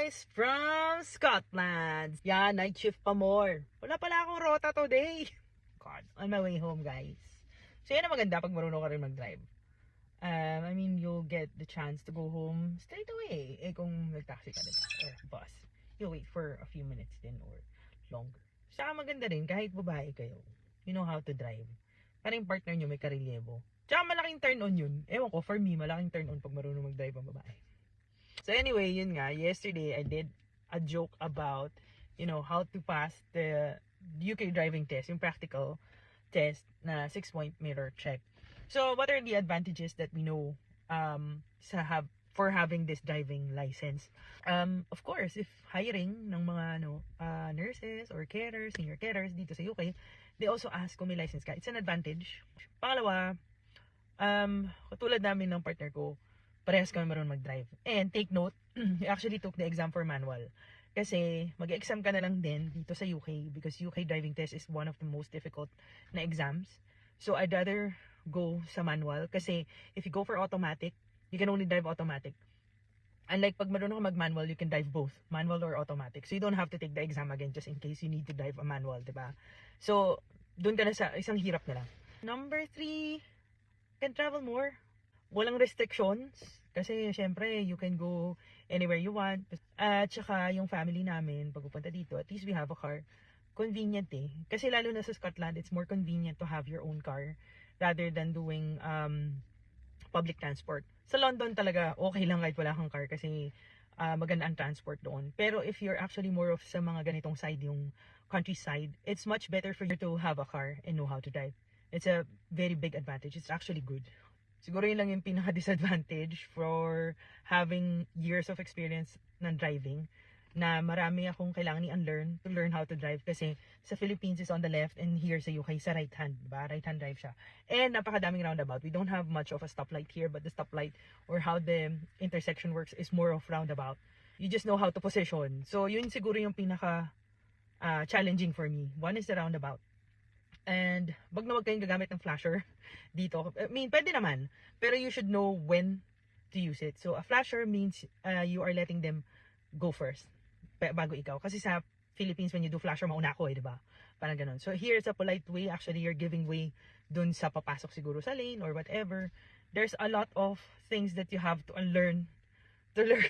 guys from Scotland. Yeah, night shift pa more. Wala pala akong rota today. God, on my way home guys. So yan ang maganda pag marunong ka rin mag-drive. I mean, you'll get the chance to go home straight away. Eh kung nag-taxi ka diba? Or bus. You'll wait for a few minutes din or longer. Saka maganda rin kahit babae kayo. You know how to drive. Parang yung partner nyo may karelyebo. Tsaka malaking turn on yun. Ewan ko, for me, malaking turn on pag marunong mag-drive ang babae. So anyway, yun nga, yesterday I did a joke about, how to pass the UK driving test, yung practical test na 6-point mirror check. So what are the advantages that we know for having this driving license? Of course, if hiring ng mga nurses or carers, senior carers dito sa UK, they also ask kung may license ka. It's an advantage. Pangalawa, katulad namin ng partner ko, parehas kami marunong mag-drive. And take note, I actually took the exam for manual. Kasi mag-exam ka na lang din dito sa UK because UK driving test is one of the most difficult na exams. So I'd rather go sa manual kasi if you go for automatic, you can only drive automatic. Unlike pag marunong ka mag-manual, you can drive both, manual or automatic. So you don't have to take the exam again just in case you need to drive a manual, diba? So, dun ka na sa isang hirap na lang. Number 3, can travel more. Walang restrictions kasi syempre you can go anywhere you want. At saka yung family namin pag pupunta dito, at least we have a car. Convenient eh. Kasi lalo na sa Scotland, it's more convenient to have your own car rather than doing public transport. Sa London talaga okay lang kahit wala kang car kasi maganda ang transport doon. Pero if you're actually more of sa mga ganitong side, yung countryside, it's much better for you to have a car and know how to drive. It's a very big advantage. It's actually good. Siguro yun lang yung pinaka-disadvantage for having years of experience ng driving na marami akong kailangan i-unlearn to learn how to drive kasi sa Philippines is on the left and here sa UK sa right hand, diba? Right hand drive siya. And napakadaming roundabout. We don't have much of a stoplight here but the stoplight or how the intersection works is more of roundabout. You just know how to position. So yun siguro yung pinaka challenging for me. One is the roundabout. And wag na wag kayong gagamit ng flasher dito. I mean, pwede naman. Pero you should know when to use it. So, a flasher means you are letting them go first bago ikaw. Kasi sa Philippines, when you do flasher, mauna ako diba? Parang ganun. So, here is a polite way. Actually, you're giving way dun sa papasok siguro sa lane or whatever. There's a lot of things that you have to learn to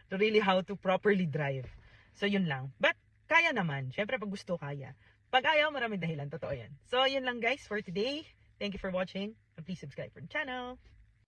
really how to properly drive. So, yun lang. But, kaya naman. Syempre, pag gusto, kaya. Pag ayaw, maraming dahilan. Totoo yan. So, yun lang guys for today. Thank you for watching. And please subscribe for the channel.